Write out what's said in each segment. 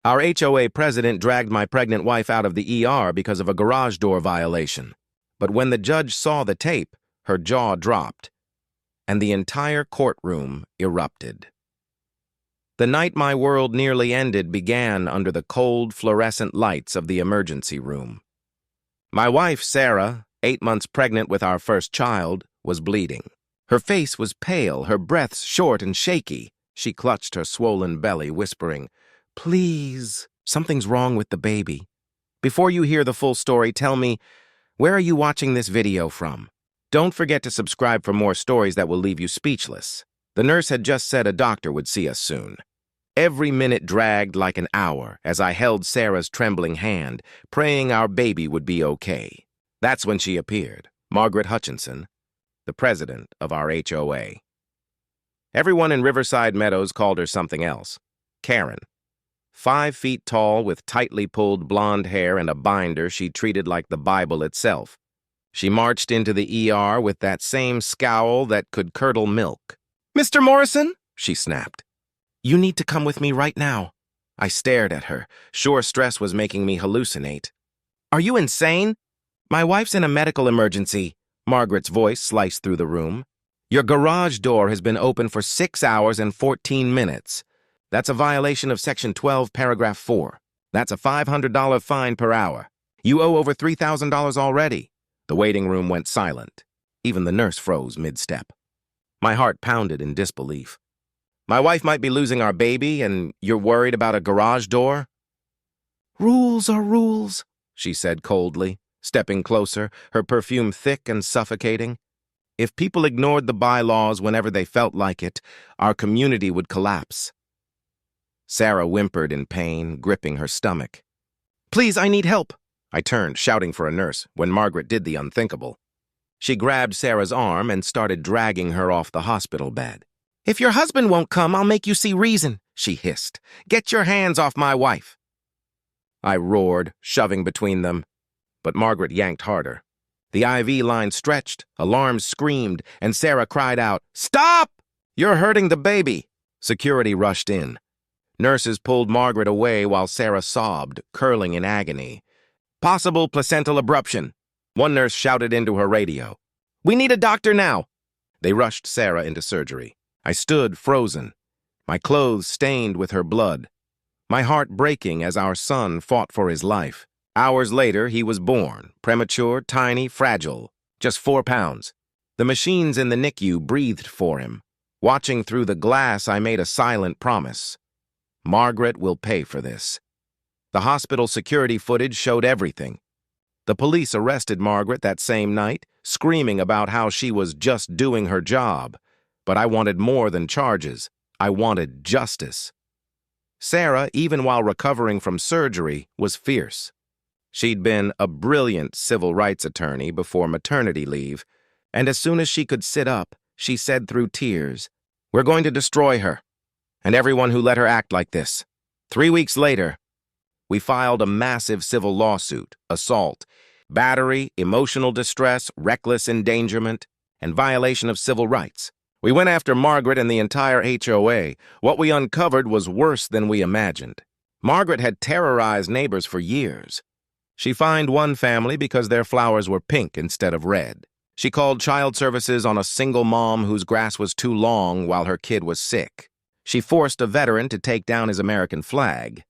Our HOA president dragged my pregnant wife out of the ER because of a garage door violation. But when the judge saw the tape, her jaw dropped, and the entire courtroom erupted. The night my world nearly ended began under the cold, fluorescent lights of the emergency room. My wife, Sarah, 8 months pregnant with our first child, was bleeding. Her face was pale, her breaths short and shaky. She clutched her swollen belly, whispering, "Please, something's wrong with the baby." Before you hear the full story, tell me, where are you watching this video from? Don't forget to subscribe for more stories that will leave you speechless. The nurse had just said a doctor would see us soon. Every minute dragged like an hour as I held Sarah's trembling hand, praying our baby would be okay. That's when she appeared, Margaret Hutchinson, the president of our HOA. Everyone in Riverside Meadows called her something else. Karen. 5 feet tall with tightly pulled blonde hair and a binder she treated like the Bible itself. She marched into the ER with that same scowl that could curdle milk. "Mr. Morrison," she snapped. "You need to come with me right now." I stared at her, sure stress was making me hallucinate. "Are you insane?" "My wife's in a medical emergency," Margaret's voice sliced through the room. "Your garage door has been open for 6 hours and 14 minutes. That's a violation of Section 12, Paragraph 4. That's a $500 fine per hour. You owe over $3,000 already." The waiting room went silent. Even the nurse froze mid-step. My heart pounded in disbelief. "My wife might be losing our baby, and you're worried about a garage door?" "Rules are rules," she said coldly, stepping closer, her perfume thick and suffocating. "If people ignored the bylaws whenever they felt like it, our community would collapse." Sarah whimpered in pain, gripping her stomach. "Please, I need help." I turned, shouting for a nurse, when Margaret did the unthinkable. She grabbed Sarah's arm and started dragging her off the hospital bed. "If your husband won't come, I'll make you see reason," she hissed. "Get your hands off my wife." I roared, shoving between them, but Margaret yanked harder. The IV line stretched, alarms screamed, and Sarah cried out, "Stop! You're hurting the baby!" Security rushed in. Nurses pulled Margaret away while Sarah sobbed, curling in agony. "Possible placental abruption," one nurse shouted into her radio. "We need a doctor now." They rushed Sarah into surgery. I stood frozen, my clothes stained with her blood, my heart breaking as our son fought for his life. Hours later, he was born, premature, tiny, fragile, just 4 pounds. The machines in the NICU breathed for him. Watching through the glass, I made a silent promise. Margaret will pay for this. The hospital security footage showed everything. The police arrested Margaret that same night, screaming about how she was just doing her job. But I wanted more than charges. I wanted justice. Sarah, even while recovering from surgery, was fierce. She'd been a brilliant civil rights attorney before maternity leave, and as soon as she could sit up, she said through tears, "We're going to destroy her, and everyone who let her act like this." 3 weeks later, we filed a massive civil lawsuit: assault, battery, emotional distress, reckless endangerment, and violation of civil rights. We went after Margaret and the entire HOA. What we uncovered was worse than we imagined. Margaret had terrorized neighbors for years. She fined one family because their flowers were pink instead of red. She called child services on a single mom whose grass was too long while her kid was sick. She forced a veteran to take down his American flag.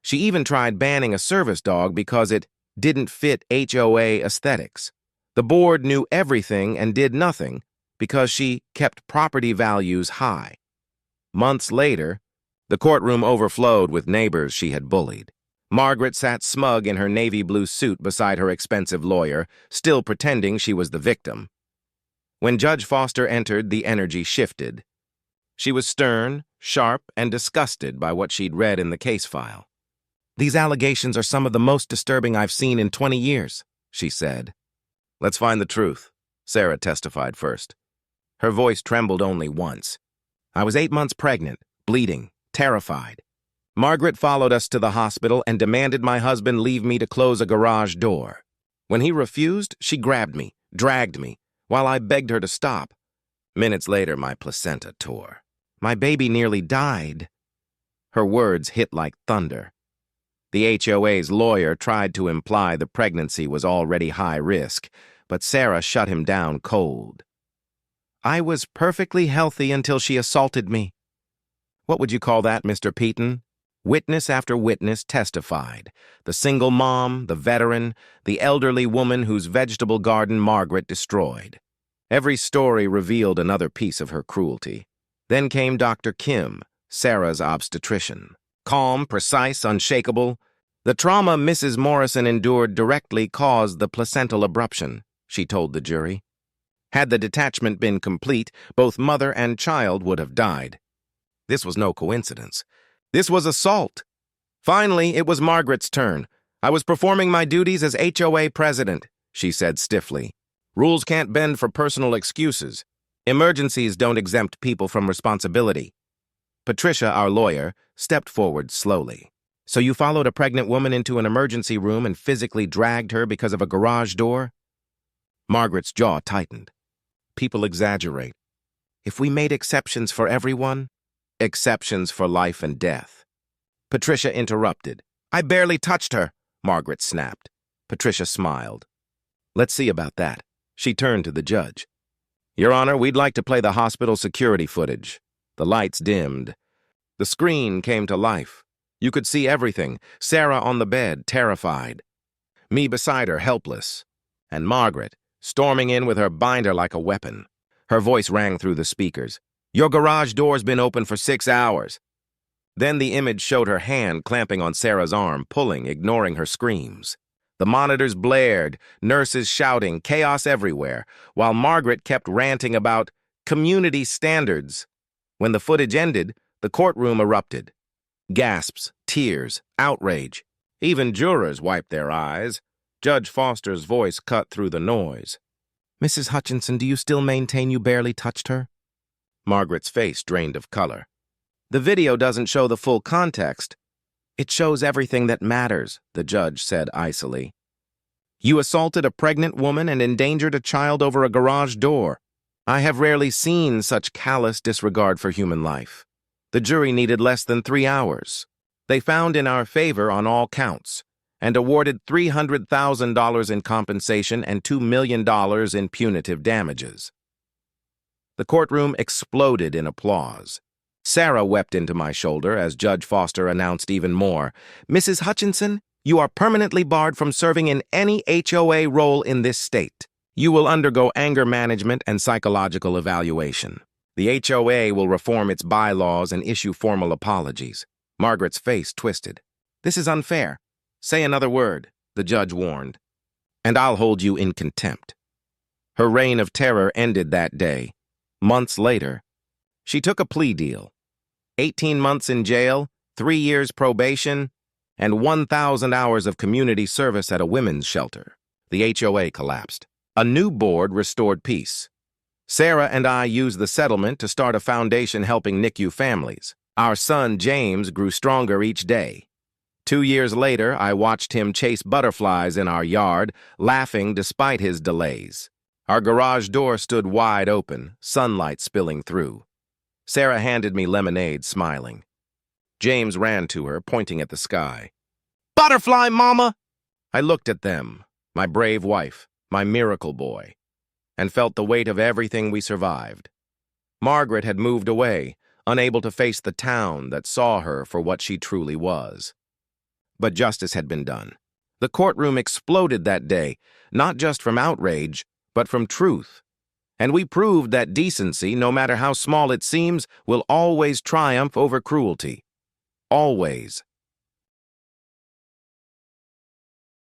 She even tried banning a service dog because it didn't fit HOA aesthetics. The board knew everything and did nothing because she kept property values high. Months later, the courtroom overflowed with neighbors she had bullied. Margaret sat smug in her navy blue suit beside her expensive lawyer, still pretending she was the victim. When Judge Foster entered, the energy shifted. She was stern, sharp, and disgusted by what she'd read in the case file. "These allegations are some of the most disturbing I've seen in 20 years, she said. "Let's find the truth," Sarah testified first. Her voice trembled only once. "I was 8 months pregnant, bleeding, terrified. Margaret followed us to the hospital and demanded my husband leave me to close a garage door. When he refused, she grabbed me, dragged me, while I begged her to stop. Minutes later, my placenta tore. My baby nearly died." Her words hit like thunder. The HOA's lawyer tried to imply the pregnancy was already high risk, but Sarah shut him down cold. I was perfectly healthy until she assaulted me. What would you call that, Mr. Peaton? Witness after witness testified. The single mom, the veteran, the elderly woman whose vegetable garden Margaret destroyed. Every story revealed another piece of her cruelty. Then came Dr. Kim, Sarah's obstetrician. Calm, precise, unshakable. The trauma Mrs. Morrison endured directly caused the placental abruption, she told the jury. Had the detachment been complete, both mother and child would have died. This was no coincidence. This was assault. Finally, it was Margaret's turn. I was performing my duties as HOA president, she said stiffly. Rules can't bend for personal excuses. Emergencies don't exempt people from responsibility. Patricia, our lawyer, stepped forward slowly. So you followed a pregnant woman into an emergency room and physically dragged her because of a garage door? Margaret's jaw tightened. People exaggerate. If we made exceptions for everyone, exceptions for life and death. Patricia interrupted. I barely touched her, Margaret snapped. Patricia smiled. Let's see about that. She turned to the judge. Your Honor, we'd like to play the hospital security footage. The lights dimmed. The screen came to life. You could see everything. Sarah on the bed, terrified. Me beside her, helpless. And Margaret, storming in with her binder like a weapon. Her voice rang through the speakers. Your garage door's been open for 6 hours. Then the image showed her hand clamping on Sarah's arm, pulling, ignoring her screams. The monitors blared, nurses shouting, chaos everywhere, while Margaret kept ranting about community standards. When the footage ended, the courtroom erupted. Gasps, tears, outrage. Even jurors wiped their eyes. Judge Foster's voice cut through the noise. Mrs. Hutchinson, do you still maintain you barely touched her? Margaret's face drained of color. The video doesn't show the full context. It shows everything that matters, the judge said icily. You assaulted a pregnant woman and endangered a child over a garage door. I have rarely seen such callous disregard for human life. The jury needed less than 3 hours. They found in our favor on all counts and awarded $300,000 in compensation and $2 million in punitive damages. The courtroom exploded in applause. Sarah wept into my shoulder as Judge Foster announced even more. Mrs. Hutchinson, you are permanently barred from serving in any HOA role in this state. You will undergo anger management and psychological evaluation. The HOA will reform its bylaws and issue formal apologies. Margaret's face twisted. This is unfair. Say another word, the judge warned, and I'll hold you in contempt. Her reign of terror ended that day. Months later, she took a plea deal. 18 months in jail, 3 years probation, and 1,000 hours of community service at a women's shelter. The HOA collapsed. A new board restored peace. Sarah and I used the settlement to start a foundation helping NICU families. Our son, James, grew stronger each day. 2 years later, I watched him chase butterflies in our yard, laughing despite his delays. Our garage door stood wide open, sunlight spilling through. Sarah handed me lemonade, smiling. James ran to her, pointing at the sky. Butterfly, Mama! I looked at them, my brave wife, my miracle boy, and felt the weight of everything we survived. Margaret had moved away, unable to face the town that saw her for what she truly was. But justice had been done. The courtroom exploded that day, not just from outrage, but from truth. And we proved that decency, no matter how small it seems, will always triumph over cruelty. Always.